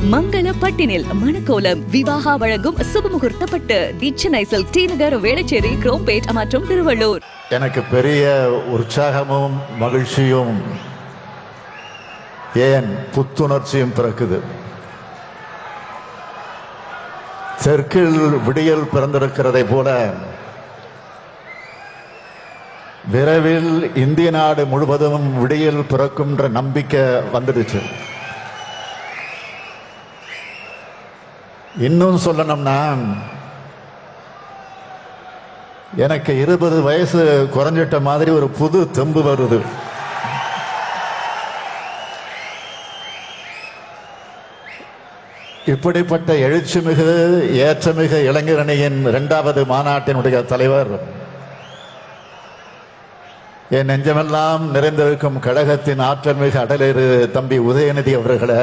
மங்கள பட்டினில் மணக்கோலம் விவாகா வழங்கும் சுபமுகூர்த்தப்பட்டு தி Chennai silk D நகர் வேளச்சேரி குரோம்பேட் மற்றும் திருவள்ளூர். எனக்கு பெரிய உற்சாகமும் மகிழ்ச்சியும் ஏன் புத்துணர்ச்சியும் பிறக்குது. தெற்கில் விடியல் பிறந்திருக்கிறதை போல விரைவில் இந்திய நாடு முழுவதும் விடியல் பிறக்கும்ன்ற நம்பிக்கை வந்துடுச்சு. இன்னும் சொல்லணும்னா எனக்கு 20 வயசு குறைஞ்சிட்ட மாதிரி ஒரு புது தெம்பு வருது. இப்படிப்பட்ட எழுச்சிமிகு ஏற்றமிகு இளைஞரணியின் 2வது மாநாட்டினுடைய தலைவர், என் நெஞ்சமெல்லாம் நிறைந்திருக்கும் கழகத்தின் ஆற்றல் மிகு அடலேறு தம்பி உதயநிதி அவர்களே,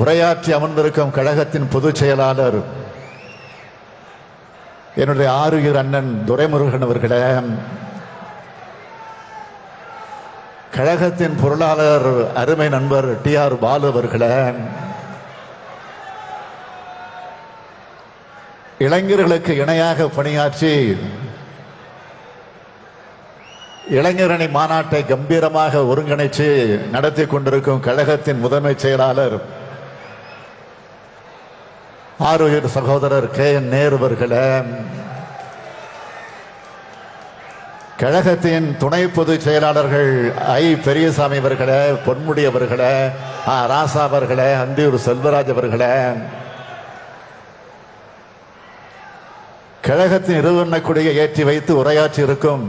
உரையாற்றி அமர்ந்திருக்கும் கழகத்தின் பொதுச் செயலாளர் என்னுடைய ஆருயிர் அண்ணன் துரைமுருகன் அவர்களே, கழகத்தின் பொருளாளர் அருமை நண்பர் TR பாலு அவர்களே, இளைஞர்களுக்கு இணையாக பணியாற்றி இளைஞரணி மாநாட்டை கம்பீரமாக ஒருங்கிணைச்சு நடத்தி கொண்டிருக்கும் கழகத்தின் முதன்மை செயலாளர் ஆருயிர் சகோதரர் KN நேரு அவர்களே, கழகத்தின் துணை பொதுச் செயலாளர்கள் பெரியசாமி அவர்களே, பொன்முடி அவர்களே, ராசா அவர்களே, அந்தியூர் செல்வராஜ் அவர்களே, கழகத்தின் இருவண்ண கொடியை ஏற்றி வைத்து உரையாற்றி இருக்கும்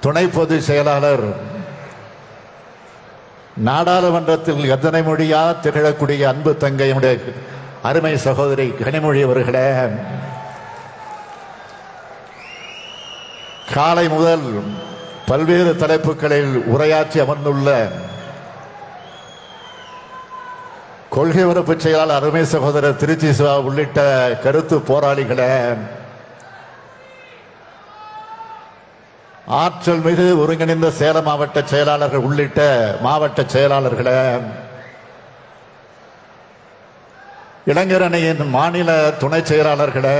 துணை பொதுச் செயலாளர், நாடாளுமன்றத்தில் எத்தனை மொழியா திகழக்கூடிய அன்பு தங்கையுடைய அருமை சகோதரி கனிமொழி அவர்களே, காலை முதல் பல்வேறு தலைப்புகளில் உரையாற்றி அமர்ந்துள்ள கொள்கை உறுப்பு செயலாளர் அருமை சகோதரர் திருச்சி சிவா உள்ளிட்ட கருத்து போராளிகளே, ஆற்றல் மிகு ஒருங்கிணைந்த சேலம் மாவட்ட செயலாளர்கள் உள்ளிட்ட மாவட்ட செயலாளர்களே, இளைஞரணியின் மாநில துணை செயலாளர்களே,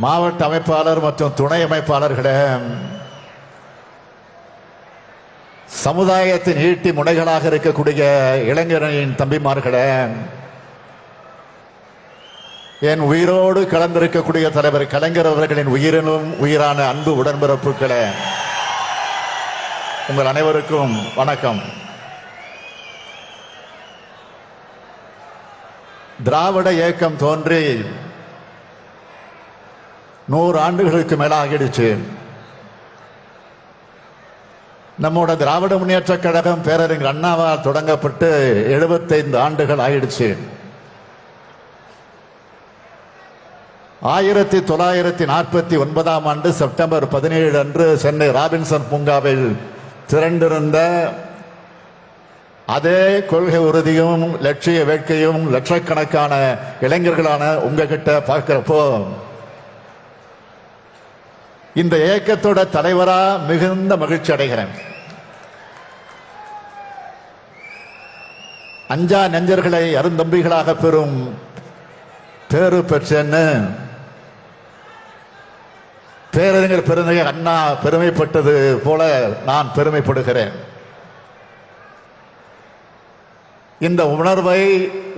மாவட்ட அமைப்பாளர் மற்றும் துணை அமைப்பாளர்களே, சமுதாயத்தின் ஈட்டி முனைகளாக இருக்கக்கூடிய இளைஞரணியின் தம்பிமார்களே, என் உயிரோடு கலந்திருக்கக்கூடிய தலைவர் கலைஞர் அவர்களின் உயிரினும் உயிரான அன்பு உடன்பிறப்புகளே, உங்கள் அனைவருக்கும் வணக்கம். திராவிட இயக்கம் தோன்றி 100 ஆண்டுகளுக்கு மேலாகிடுச்சு. நம்மோட திராவிட முன்னேற்ற கழகம் பேரறிஞர் அண்ணாவால் தொடங்கப்பட்டு 75 ஆண்டுகள் ஆயிடுச்சு. 1949ஆம் ஆண்டு செப்டம்பர் 17 அன்று சென்னை ராபின்சன் பூங்காவில் திரண்டிருந்த அதே கொள்கை உறுதியும் லட்சிய வேட்கையும் லட்சக்கணக்கான இளைஞர்களான உங்ககிட்ட பார்க்கிறப்போ இந்த இயக்கத்தோட தலைவரா மிகுந்த மகிழ்ச்சி அடைகிறேன். அஞ்சா நெஞ்சர்களை அருந்தம்பிகளாக பெறும் பேரு பெற்றேன்னு பேரறிஞர் பெருந்தகை அண்ணா பெருமைப்பட்டது போல நான் பெருமைப்படுகிறேன். இந்த உணர்வை,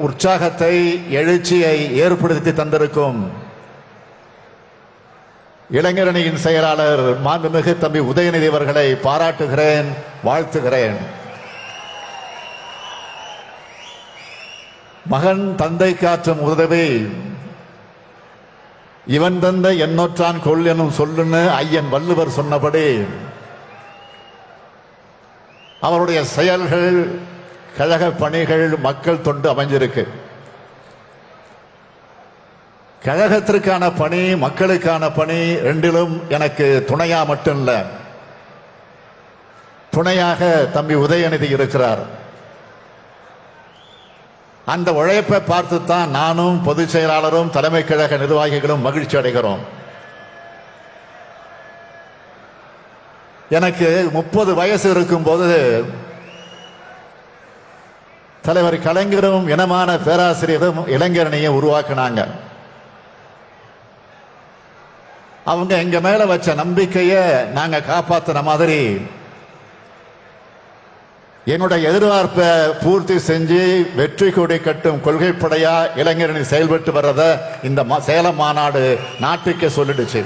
உற்சாகத்தை, எழுச்சியை ஏற்படுத்தி தந்திருக்கும் இளைஞரணியின் செயலாளர் மாண்புமிகு தம்பி உதயநிதி அவர்களை பாராட்டுகிறேன், வாழ்த்துகிறேன். மகன் தந்தை காற்றும் உதவி இவன் தந்த எண்ணொற்றான் கொள் எனும் சொல்லுன்னு ஐயன் வள்ளுவர் சொன்னபடி அவருடைய செயல்கள், கழக பணிகள், மக்கள் தொண்டு அமைஞ்சிருக்கு. கழகத்திற்கான பணி, மக்களுக்கான பணி ரெண்டிலும் எனக்கு துணையா மட்டும் இல்ல, துணையாக தம்பி உதயநிதி இருக்கிறார். அந்த உழைப்பை பார்த்துத்தான் நானும் பொதுச் செயலாளரும் தலைமை கழக நிர்வாகிகளும் மகிழ்ச்சி அடைகிறோம். எனக்கு 30 வயசு இருக்கும்போது தலைவர் கலைஞரும் இனமான பேராசிரியரும் இளைஞரணியை உருவாக்குனாங்க. அவங்க எங்க மேல வச்ச நம்பிக்கைய நாங்க காப்பாத்தின மாதிரி என்னுடைய எதிர்பார்ப்பை பூர்த்தி செஞ்சு வெற்றி கொடி கட்டும் கொள்கைப்படையா இளைஞரணி செயல்பட்டு வர்றத இந்த சேலம் மாநாடு நாட்டுக்கு சொல்லிடுச்சு.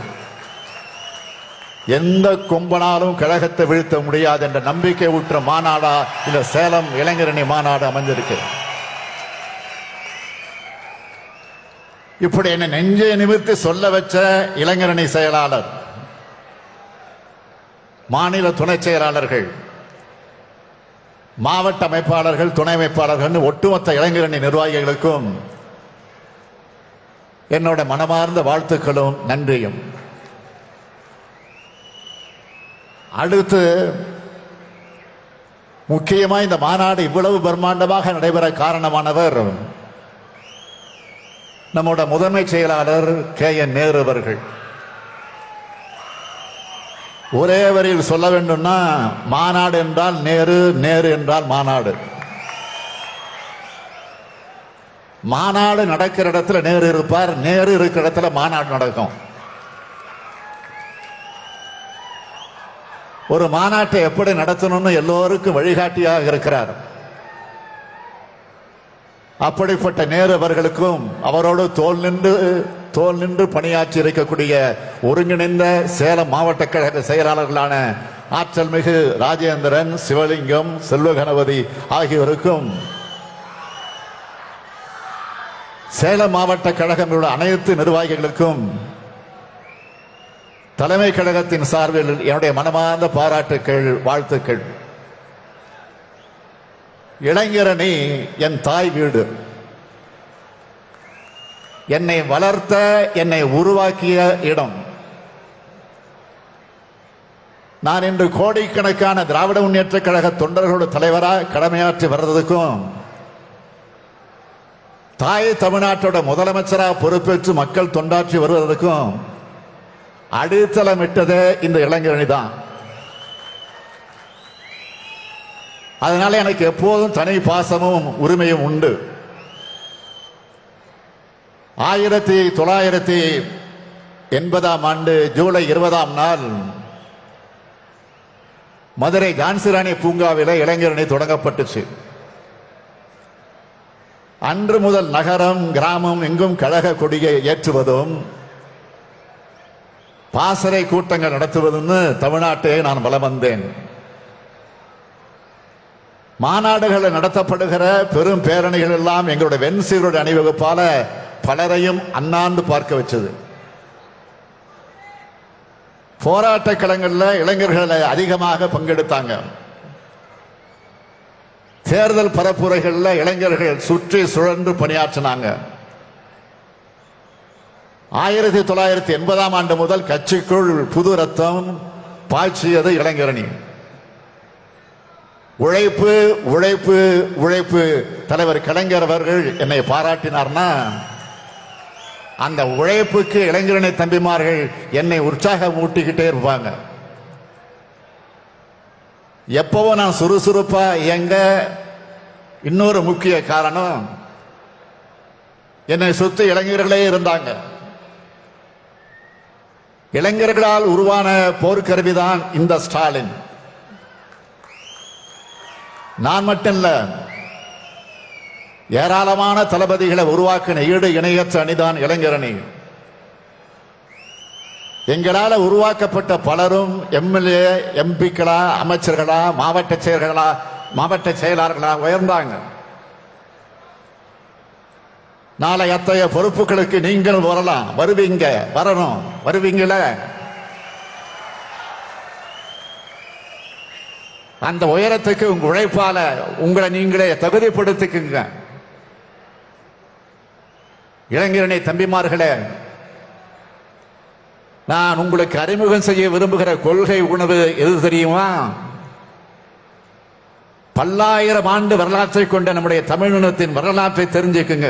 எந்த கொம்பனாலும் கழகத்தை வீழ்த்த முடியாது என்ற நம்பிக்கை ஊற்ற மாநாடா இந்த சேலம் இளைஞரணி மாநாடு அமைஞ்சிருக்கு. இப்படி என்ன நெஞ்சை நிமிர்த்தி சொல்ல வச்ச இளைஞரணி செயலாளர், மாநில துணை செயலாளர்கள், மாவட்ட அமைப்பாளர்கள், துணை அமைப்பாளர்கள், ஒட்டுமொத்த இளைஞரணி நிர்வாகிகளுக்கும் என்னோட மனமார்ந்த வாழ்த்துக்களும் நன்றியும். அடுத்து முக்கியமா இந்த மாநாடு இவ்வளவு பிரம்மாண்டமாக நடைபெற காரணமானவர் நம்மோட முதன்மை செயலாளர் KN நேரு அவர்கள். ஒரே வரியில் சொல்ல வேண்டும்னா மாநாடு என்றால் நேரு, நேரு என்றால் மாநாடு. மாநாடு நடக்கிற இடத்துல நேரு இருப்பார், நேரு இருக்கிற இடத்துல மாநாடு நடக்கும். ஒரு மாநாட்டை எப்படி நடத்தணும்னு எல்லோருக்கும் வழிகாட்டியாக இருக்கிறார். அப்படிப்பட்ட நேரு அவர்களுக்கும் அவரோடு தோல் நின்று பணியாற்றி இருக்கக்கூடிய ஒருங்கிணைந்த சேலம் மாவட்ட கழக செயலாளர்களான ஆற்றல் மிகு ராஜேந்திரன், சிவலிங்கம், செல்வகணபதி ஆகியோருக்கும் சேலம் மாவட்ட கழகம் உள்ள அனைத்து நிர்வாகிகளுக்கும் தலைமை கழகத்தின் சார்பில் என்னுடைய மனமார்ந்த பாராட்டுக்கள், வாழ்த்துக்கள். இளைஞரணி என் தாய் வீடு. என்னை வளர்த்த, என்னை உருவாக்கிய இடம். நான் இன்று கோடிக்கணக்கான திராவிட முன்னேற்ற கழக தொண்டர்களோட தலைவராக கடமையாற்றி வர்றதுக்கும், தாய் தமிழ்நாட்டோட முதலமைச்சராக பொறுப்பேற்று மக்கள் தொண்டாற்றி வருவதற்கும் அடித்தளமிட்டதே இந்த இளைஞரணி தான். அதனால எனக்கு எப்போதும் தனி பாசமும் உரிமையும் உண்டு. 1980 ஆண்டு ஜூலை 20 நாள் மதுரை ஜான்சிராணி பூங்காவில் இளைஞரணி தொடங்கப்பட்டுச்சு. அன்று முதல் நகரம், கிராமம் எங்கும் கழக கொடியை ஏற்றுவதும் பாசறை கூட்டங்கள் நடத்துவதும் தமிழ்நாட்டை நான் வலம் வந்தேன். மாநாடுகள் நடத்தப்படுகிற பெரும் பேரணிகள் எல்லாம் எங்களுடைய வெண்சீருடைய அணிவகுப்பால பலரையும் அண்ணாந்து பார்க்க வச்சது. போராட்ட களங்களில் இளைஞர்கள் அதிகமாக பங்கெடுத்தாங்க. தேர்தல் பரப்புரைகளில் இளைஞர்கள் சுற்றி சுழன்று பணியாற்றினாங்க. 1980 ஆண்டு முதல் கட்சிக்குள் புது ரத்தம் பாய்ச்சியது இளைஞரணி. உழைப்பு உழைப்பு உழைப்பு. தலைவர் கலைஞர் அவர்கள் என்னை பாராட்டினார்னா அந்த உழைப்புக்கு இளைஞரணி தம்பிமார்கள் என்னை உற்சாகம் ஊட்டிக்கிட்டே இருப்பாங்க. எப்பவும் நான் சுறுசுறுப்பா இயங்க இன்னொரு முக்கிய காரணம், என்னை சுத்தி இளைஞர்களே இருந்தாங்க. இளைஞர்களால் உருவான போர்க்கருவிதான் இந்த ஸ்டாலின். நான் மட்டும் இல்ல, ஏராளமான தளபதிகளை உருவாக்கின ஈடு இணையற்ற அணிதான் இளைஞரணி. எங்களால் உருவாக்கப்பட்ட பலரும் எம்எல்ஏ, எம்பிக்களா, அமைச்சர்களா, மாவட்ட செயலாளர்களா உயர்ந்தாங்க. நாளை அத்தகைய பொறுப்புகளுக்கு நீங்கள் வரலாம், வருவீங்க, வரணும், வருவீங்கள. அந்த உயரத்துக்கு உங்க உழைப்பால உங்களை நீங்களே தகுதிப்படுத்திக்குங்க. இளைஞரணி தம்பிமார்களே, நான் உங்களுக்கு அறிமுகம் செய்ய விரும்புகிற கொள்கை உணவு எது தெரியுமா? பல்லாயிரம் ஆண்டு வரலாற்றை கொண்ட நம்முடைய தமிழினத்தின் வரலாற்றை தெரிஞ்சுக்குங்க.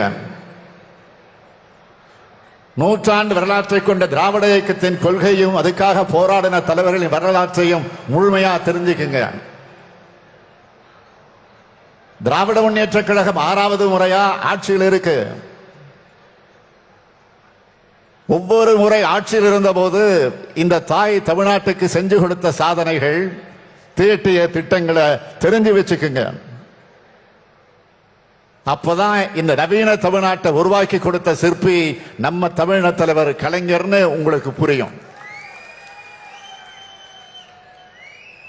நூற்றாண்டு வரலாற்றை கொண்ட திராவிட இயக்கத்தின் கொள்கையும் அதுக்காக போராடின தலைவர்களின் வரலாற்றையும் முழுமையா தெரிஞ்சுக்குங்க. திராவிட முன்னேற்ற கழகம் 6வது முறையா ஆட்சியில் இருக்கு. ஒவ்வொரு முறை ஆட்சியில் இருந்த போது இந்த தாய் தமிழ்நாட்டுக்கு செஞ்சு கொடுத்த சாதனைகள், தீட்டிய திட்டங்களை தெரிஞ்சு வச்சுக்குங்க. அப்பதான் இந்த நவீன தமிழ்நாட்டை உருவாக்கி கொடுத்த சிற்பி நம்ம தமிழக தலைவர் கலைஞர்னு உங்களுக்கு புரியும்.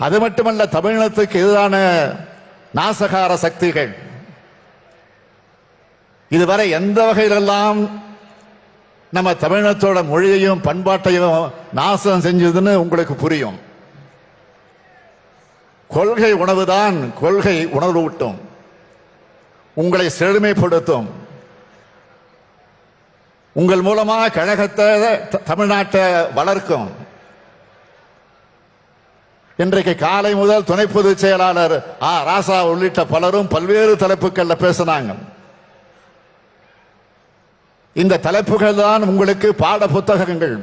அது மட்டுமல்ல, தமிழினத்துக்கு எதிரான நாசகார சக்திகள் இதுவரை எந்த வகையிலெல்லாம் நம்ம தமிழினத்தோட மொழியையும் பண்பாட்டையும் நாசம் செஞ்சதுன்னு உங்களுக்கு புரியும். கொள்கை உணவுதான் கொள்கை உணர்வூட்டும், உங்களை செழுமைப்படுத்தும். உங்கள் மூலமாக கழகத்தை தமிழ்நாட்டை வளர்க்கும். இன்றைக்கு காலை முதல் துணை பொதுச் செயலாளர் ராசா உள்ளிட்ட பலரும் பல்வேறு தலைப்புகள்ல பேசினாங்க. இந்த தலைப்புகள் தான் உங்களுக்கு பாட புத்தகங்கள்.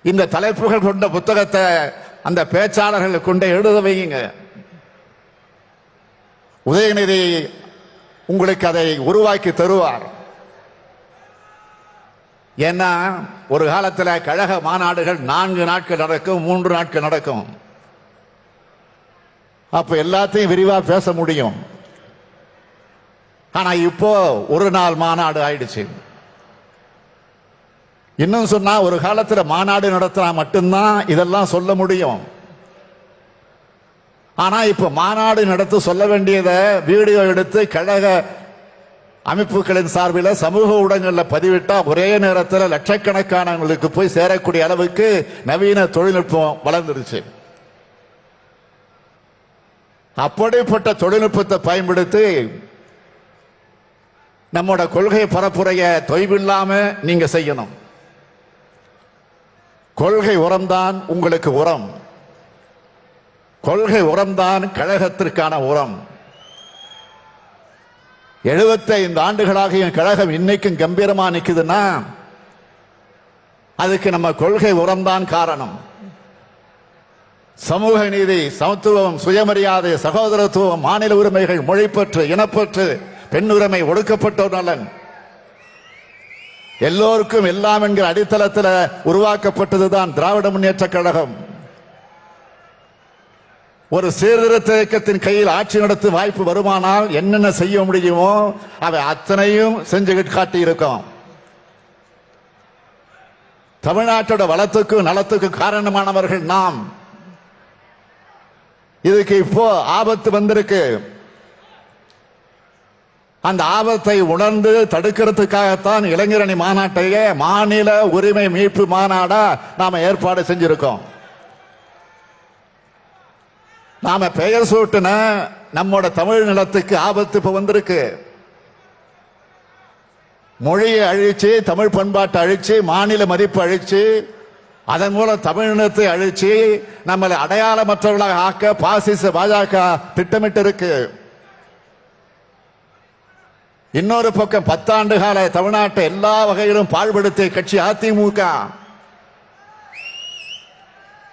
இந்த தலைப்புகள் கொண்ட புத்தகத்தை அந்த பேச்சாளர்கள் கொண்டு எழுத வையுங்க. உதயநிதி உங்களுக்கு அதை உருவாக்கி தருவார். ஏன்னா ஒரு காலத்தில் கழக மாநாடுகள் 4 நாட்கள் நடக்கும், 3 நாட்கள் நடக்கும். அப்ப எல்லாத்தையும் விரிவா பேச முடியும். ஆனா இப்போ ஒரு நாள் மாநாடு ஆயிடுச்சு. இன்னும் சொன்னா ஒரு காலத்தில் மாநாடு நடத்தினா மட்டும்தான் இதெல்லாம் சொல்ல முடியும். ஆனா இப்ப மாநாடு நடத்த சொல்ல வேண்டியதை வீடியோ எடுத்து கழக அமைப்புகளின் சார்பில் சமூக ஊடகங்களில் பதிவிட்டா ஒரே நேரத்தில் லட்சக்கணக்கானவங்களுக்கு போய் சேரக்கூடிய அளவுக்கு நவீன தொழில்நுட்பம் வளர்ந்துருச்சு. அப்படிப்பட்ட தொழில்நுட்பத்தை பயன்படுத்தி நம்மோட கொள்கை பரப்புரைய தொய்வில்லாம நீங்க செய்யணும். கொள்கை உரம்தான் உங்களுக்கு உரம். கொள்கை உரம்தான் கழகத்திற்கான உரம். 75 ஆண்டுகளாக என் கழகம் இன்னைக்கும் கம்பீரமா நிக்குதுன்னா அதுக்கு நம்ம கொள்கை உரம்தான் காரணம். சமூக நீதி, சமத்துவம், சுயமரியாதை, சகோதரத்துவம், மாநில உரிமைகள், மொழிப்பற்று, இனப்பற்று, பெண் உரிமை, ஒடுக்கப்பட்டோர் நலன், எல்லோருக்கும் எல்லாம் என்கிற அடித்தளத்தில் உருவாக்கப்பட்டதுதான் திராவிட முன்னேற்ற கழகம். ஒரு சீர்திருத்த இயக்கத்தின் கையில் ஆட்சி நடத்த வாய்ப்பு வருமானால் என்னென்ன செய்ய முடியுமோ அவை அத்தனையும் செஞ்சு காட்டி இருக்கோம். தமிழ்நாட்டோட வளத்துக்கும் நலத்துக்கும் காரணமானவர்கள் நாம். இதுக்கு இப்போ ஆபத்து வந்திருக்கு. அந்த ஆபத்தை உணர்ந்து தடுக்கிறதுக்காகத்தான் இளைஞரணி மாநாட்டையே மாநில உரிமை மீட்பு மாநாடா நாம ஏற்பாடு செஞ்சிருக்கோம். நாம பெயர் சூட்டின நம்மோட தமிழ் நிலத்துக்கு ஆபத்து இப்ப வந்திருக்கு. மொழியை அழிச்சு, தமிழ் பண்பாட்டை அழிச்சு, மாநில மதிப்பு அழிச்சு, அதன் மூலம் தமிழினத்தை அழிச்சு நம்மளை அடையாளமற்றவர்களாக ஆக்க பாசிச பாஜக திட்டமிட்டு இருக்கு. இன்னொரு பக்கம் 10 ஆண்டு கால தமிழ்நாட்டை எல்லா வகையிலும் பாழ்படுத்திய கட்சி அதிமுக.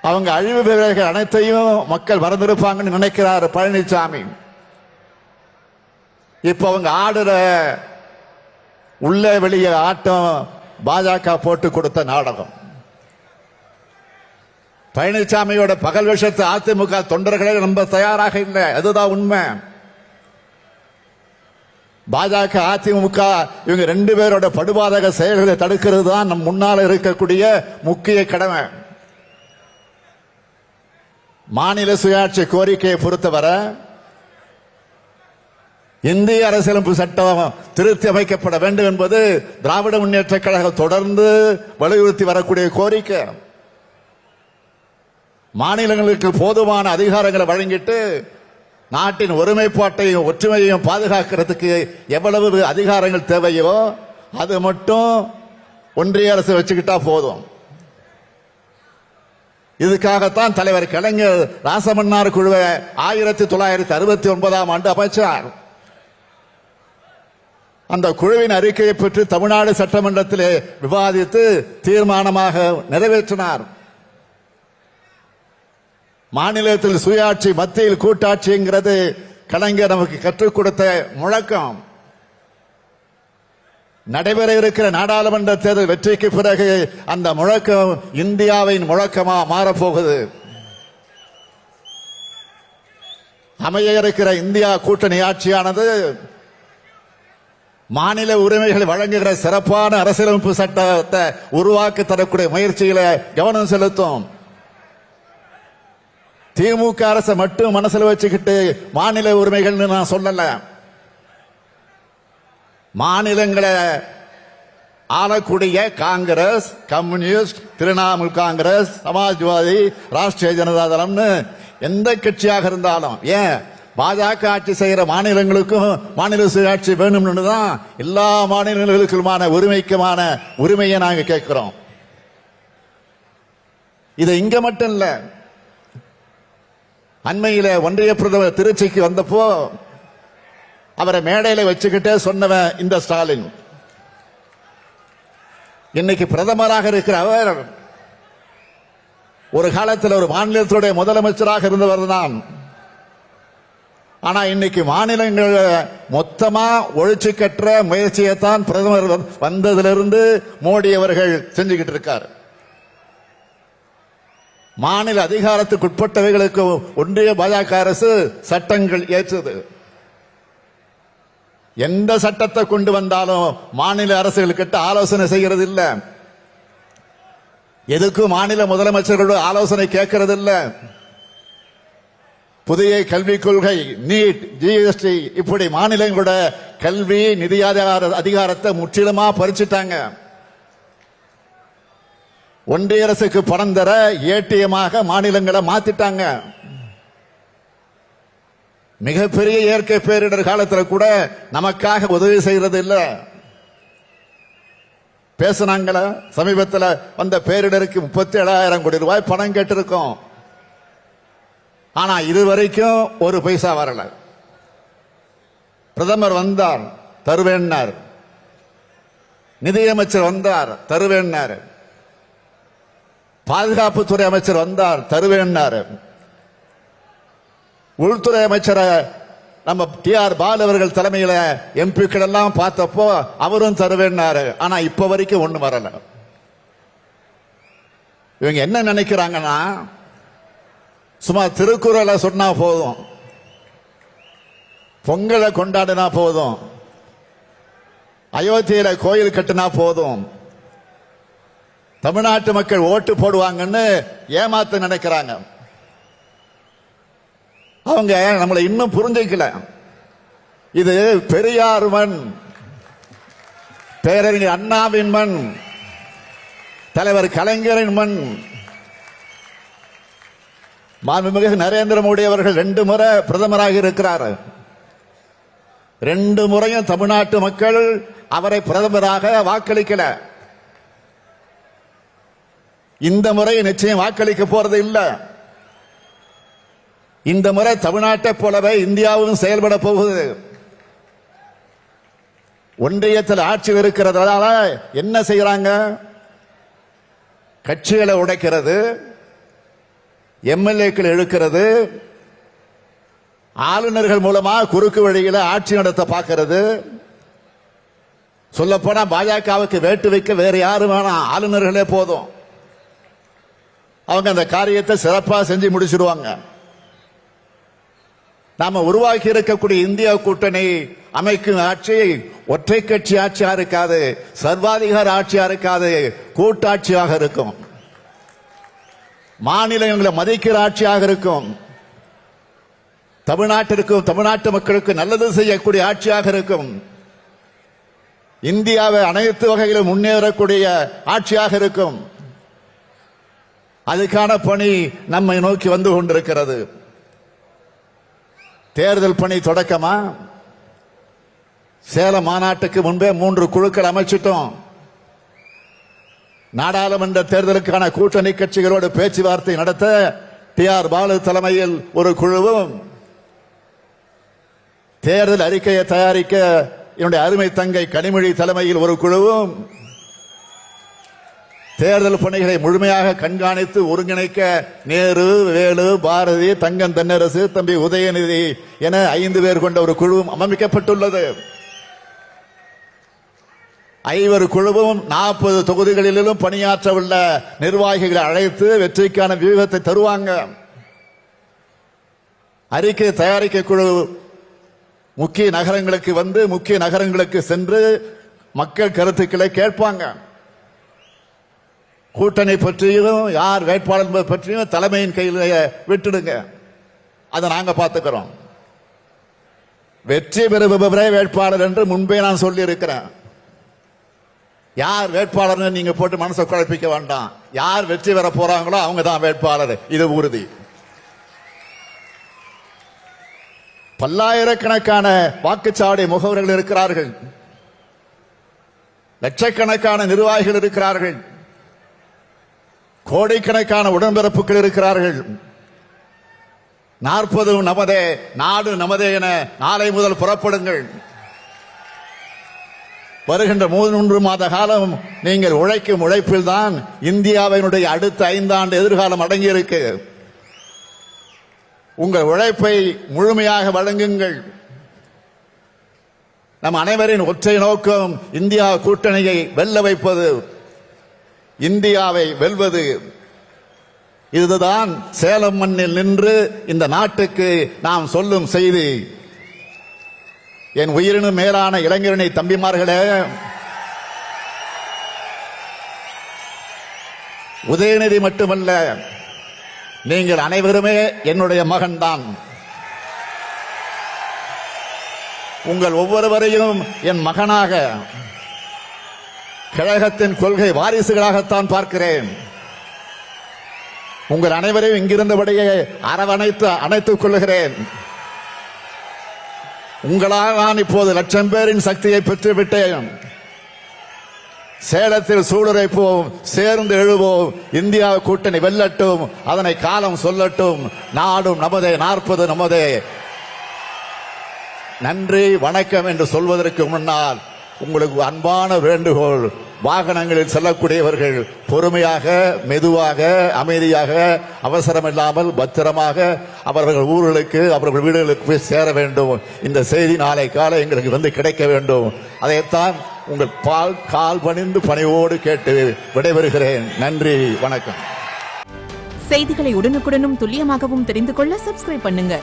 அவங்க அழிவு வேலைகள் அனைத்தையும் மக்கள் மறந்திருப்பாங்கன்னு நினைக்கிறார் பழனிசாமி. இப்ப அவங்க ஆடுற உள்ளே வெளியே ஆட்டம் பாஜக போட்டு கொடுத்த நாடகம். பழனிசாமியோட பகல் விஷயத்தை அதிமுக தொண்டர்களே நம்ப தயாராக இல்லை. அதுதான் உண்மை. பாஜக அதிமுக இவங்க 2 பேரோட படுபாதக செயல்களை தடுக்கிறது தான் நம் முன்னால் இருக்கக்கூடிய முக்கிய கடமை. மாநில சுயாட்சி கோரிக்கையை பொறுத்தவரை இந்திய அரசியலமைப்பு சட்டம் திருத்தி அமைக்கப்பட வேண்டும் என்பது திராவிட முன்னேற்ற கழகம் தொடர்ந்து வலியுறுத்தி வரக்கூடிய கோரிக்கை. மாநிலங்களுக்கு போதுமான அதிகாரங்களை வழங்கிட்டு நாட்டின் ஒருமைப்பாட்டையும் ஒற்றுமையையும் பாதுகாக்கிறதுக்கு எவ்வளவு அதிகாரங்கள் தேவையோ அது மட்டும் ஒன்றிய அரசு வச்சுக்கிட்டா போதும். இதுக்காகத்தான் தலைவர் கலைஞர் ராசமன்னார் குழுவை 1969ஆம் ஆண்டு அமைச்சார். அந்த குழுவின் அறிக்கையை பெற்று தமிழ்நாடு சட்டமன்றத்திலே விவாதித்து தீர்மானமாக நிறைவேற்றினார். மாநிலத்தில் சுயாட்சி, மத்தியில் கூட்டாட்சிங்கிறது கலைஞர் நமக்கு கற்றுக் கொடுத்த முழக்கம். நடைபெற இருக்கிற நாடாளுமன்ற தேர்தல் வெற்றிக்கு பிறகு அந்த முழக்கம் இந்தியாவின் முழக்கமா மாறப்போகுது. அமைய இருக்கிற இந்தியா கூட்டணி ஆட்சியானது மாநில உரிமைகளை வழங்குகிற சிறப்பான அரசியலமைப்பு சட்டத்தை உருவாக்கி தரக்கூடிய முயற்சிகளை கவனம் செலுத்தும். திமுக அரசை மட்டும் மனசுல வச்சுக்கிட்டு மாநில உரிமைகள் நான் சொல்லல. மாநிலங்களை ஆளக்கூடிய காங்கிரஸ், கம்யூனிஸ்ட், திரிணாமுல் காங்கிரஸ், சமாஜ்வாதி, ராஷ்டிரிய ஜனதா தளம்னு எந்த கட்சியாக இருந்தாலும், ஏன் பாஜக ஆட்சி செய்கிற மாநிலங்களுக்கும் மாநில சுயாட்சி வேணும்னு தான் எல்லா மாநிலங்களுக்குமான உரிமைக்குமான உரிமையை நாங்க கேட்கிறோம். இது இங்க மட்டும் இல்ல. அண்மையில ஒன்றிய பிரதமர் திருச்சிக்கு வந்தப்போ அவரை மேடையில வச்சுக்கிட்டே சொன்னவன் இந்த ஸ்டாலின். இன்னைக்கு பிரதமராக இருக்கிற அவர் ஒரு காலத்தில் ஒரு மாநிலத்துடைய முதலமைச்சராக இருந்தவர் தான். ஆனா இன்னைக்கு மாநிலங்கள் மொத்தமா ஒழிச்சு கட்டுற முயற்சியை தான் பிரதமர் வந்ததிலிருந்து மோடி அவர்கள் செஞ்சுக்கிட்டு இருக்கார். மாநில அதிகாரத்துக்கு உட்பட்டவைகளுக்கு ஒன்றிய பாஜக அரசு சட்டங்கள் ஏற்றது. எந்த சட்டத்தை கொண்டு வந்தாலும் மாநில அரசுகளுக்கிட்ட ஆலோசனை செய்கிறது இல்ல. எதுக்கும் மாநில முதலமைச்சர்களோட ஆலோசனை கேட்கறது இல்ல. புதிய கல்விக் கொள்கை, நீட், ஜிஎஸ்டி இப்படி மாநிலங்களோட கல்வி நிதி அதிகாரத்தை முற்றிலுமா பறிச்சுட்டாங்க. ஒன்றிய அரசுக்கு பணம் தர ஏடிஎமாக மாநிலங்களை மாத்திட்டாங்க. மிகப்பெரிய இயற்கை பேரிடர் காலத்தில் கூட நமக்காக உதவி செய்யறது இல்ல. பேசினாங்கள சமீபத்தில் வந்த பேரிடருக்கு 37,000 கோடி ரூபாய் பணம் கேட்டிருக்கோம். ஆனா இதுவரைக்கும் ஒரு பைசா வரல. பிரதமர் வந்தார், தருவேன்னார். நிதியமைச்சர் வந்தார், தருவேன்னார். பாதுகாப்புத்துறை அமைச்சர் வந்தார், தருவேன்னார். உள்துறை அமைச்சரை நம்ம டிஆர் பாலு அவர்கள் தலைமையில எம்பிக்கள் எல்லாம் பார்த்தப்போ அவரும் தருவேன்னாரு. ஆனா இப்ப வரைக்கும் ஒண்ணு வரல. இவங்க என்ன நினைக்கிறாங்கன்னா, சும்மா திருக்குறளை சொன்னா போதும், பொங்கலை கொண்டாடினா போதும், அயோத்தியில கோயில் கட்டினா போதும், தமிழ்நாட்டு மக்கள் ஓட்டு போடுவாங்கன்னு ஏமாத்த நினைக்கிறாங்க. அவங்க நம்மளை இன்னும் புரிஞ்சிக்கல. இது பெரியார் மண், பேரறிஞர் அண்ணாவின் மண், தலைவர் கலைஞரின் மண். மாண்புமிகு நரேந்திர மோடி அவர்கள் 2 முறை பிரதமராக இருக்கிறார். 2 முறையும் தமிழ்நாட்டு மக்கள் அவரை பிரதமராக வாக்களிக்கல. இந்த முறை நிச்சயம் வாக்களிக்க போறது இல்லை. இந்த முறை தமிழ்நாட்டை போலவே இந்தியாவும் செயல்பட போகுது. ஒன்றியத்தில் ஆட்சி இருக்கிறதால என்ன செய்யறாங்க? கட்சிகளை உடைக்கிறது, எம்எல்ஏக்கள் இழுக்கிறது, ஆளுநர்கள் மூலமா குறுக்கு வழியில ஆட்சி நடத்த பார்க்கிறது. சொல்ல போனா பாஜகவுக்கு வேட்டு வைக்க வேற யாரும் வேணாம், ஆளுநர்களே போதும். அவங்க அந்த காரியத்தை சிறப்பாக செஞ்சு முடிச்சிடுவாங்க. நாம உருவாக்கி இருக்கக்கூடிய இந்தியா கூட்டணி அமைக்கும் ஆட்சி ஒற்றை கட்சி ஆட்சியா இருக்காது, சர்வாதிகார ஆட்சியா இருக்காது, கூட்டாட்சியாக இருக்கும். மாநிலங்களை மதிக்கிற ஆட்சியாக இருக்கும். தமிழ்நாட்டிற்கும் தமிழ்நாட்டு மக்களுக்கு நல்லது செய்யக்கூடிய ஆட்சியாக இருக்கும். இந்தியாவை அனைத்து வகையிலும் முன்னேறக்கூடிய ஆட்சியாக இருக்கும். அதுக்கான பணி நம்மை நோக்கி வந்து கொண்டிருக்கிறது. தேர்தல் பணி தொடக்கமா? சேலம் மாநாட்டுக்கு முன்பே 3 குழுக்கள் அமைச்சிட்டோம். நாடாளுமன்ற தேர்தலுக்கான கூட்டணி கட்சிகளோடு பேச்சுவார்த்தை நடத்த டிஆர் பாலு தலைமையில் ஒரு குழுவும், தேர்தல் அறிக்கையை தயாரிக்க என்னுடைய அருமை தங்கை கனிமொழி தலைமையில் ஒரு குழுவும் தேர்தல் பணிகளை முழுமையாக கண்காணித்து ஒருங்கிணைக்க நேரு, வேலு, பாரதி, தங்கம் தென்னரசு, தம்பி உதயநிதி என 5 பேர் கொண்ட ஒரு குழுவும் அமைக்கப்பட்டுள்ளது. 5 குழுவும் 40 தொகுதிகளிலும் பணியாற்ற உள்ள நிர்வாகிகளை அழைத்து வெற்றிக்கான வியூகத்தை தருவாங்க. அறிக்கை தயாரிக்க குழு முக்கிய நகரங்களுக்கு வந்து முக்கிய நகரங்களுக்கு சென்று மக்கள் கருத்துக்களை கேட்பாங்க. கூட்டணி பற்றியும் யார் வேட்பாளர் பற்றியும் தலைமையின் கையில் விட்டுடுங்க, அதை நாங்க பார்த்துக்கிறோம். வெற்றி பெறுபவரே வேட்பாளர் என்று முன்பே நான் சொல்லி இருக்கிறேன். யார் வேட்பாளர் நீங்க போட்டு மனசை குழப்பிக்க வேண்டாம். யார் வெற்றி பெற போறாங்களோ அவங்க தான் வேட்பாளர், இது உறுதி. பல்லாயிரக்கணக்கான வாக்குச்சாவடி முகவர்கள் இருக்கிறார்கள், லட்சக்கணக்கான நிர்வாகிகள் இருக்கிறார்கள், கோடிக்கணக்கான உடன்பிறப்புகள் இருக்கிறார்கள். 40 நமதே, நாடு நமதே என நாளை முதல் புறப்படுங்கள். வருகின்ற 3 மாத காலம் நீங்கள் உழைக்கும் உழைப்பில் தான் இந்தியாவினுடைய அடுத்த 5 ஆண்டு எதிர்காலம் அடங்கியிருக்கு. உங்கள் உழைப்பை முழுமையாக வழங்குங்கள். நம் அனைவரின் ஒற்றை நோக்கம் இந்தியா கூட்டணியை வெல்ல வைப்பது, இந்தியாவை வெல்வது. இதுதான் சேலம் மண்ணில் நின்று இந்த நாட்டுக்கு நாம் சொல்லும் செய்தி. என் உயிரினும் மேலான இளைஞரணி தம்பிமார்களே, உதயநிதி மட்டுமல்ல, நீங்கள் அனைவருமே என்னுடைய மகன்தான். உங்கள் ஒவ்வொருவரையும் என் மகனாக, கழகத்தின் கொள்கை வாரிசுகளாகத்தான் பார்க்கிறேன். உங்கள் அனைவரையும் இங்கிருந்தபடியே அரவணைத்து அணைத்துக் கொள்கிறேன். உங்களால் நான் இப்போது 1,00,000 பேரின் சக்தியை பெற்றுவிட்டேன். சேலத்தில் சூளுரைப்போம், சேர்ந்து எழுவோம், இந்தியா கூட்டணி வெல்லட்டும், அதனை காலம் சொல்லட்டும். நாடும் நமதே, 40 நமதே. நன்றி வணக்கம் என்று சொல்வதற்கு முன்னால் உங்களுக்கு அன்பான வேண்டுகோள், வாகனங்களில் செல்லக்கூடியவர்கள் பொறுமையாக, மெதுவாக, அமைதியாக, அவசரமில்லாமல் பத்திரமாக அவர்கள் ஊர்களுக்கு, அவர்கள் வீடுகளுக்கு போய் சேர வேண்டும். இந்த செய்தி நாளை காலை எங்களுக்கு வந்து கிடைக்க வேண்டும். அதைத்தான் உங்கள் கால் பணிந்து பணிவோடு கேட்டு விடைபெறுகிறேன். நன்றி, வணக்கம். செய்திகளை உடனுக்குடனும் துல்லியமாகவும் தெரிந்து கொள்ள சப்ஸ்கிரைப் பண்ணுங்க.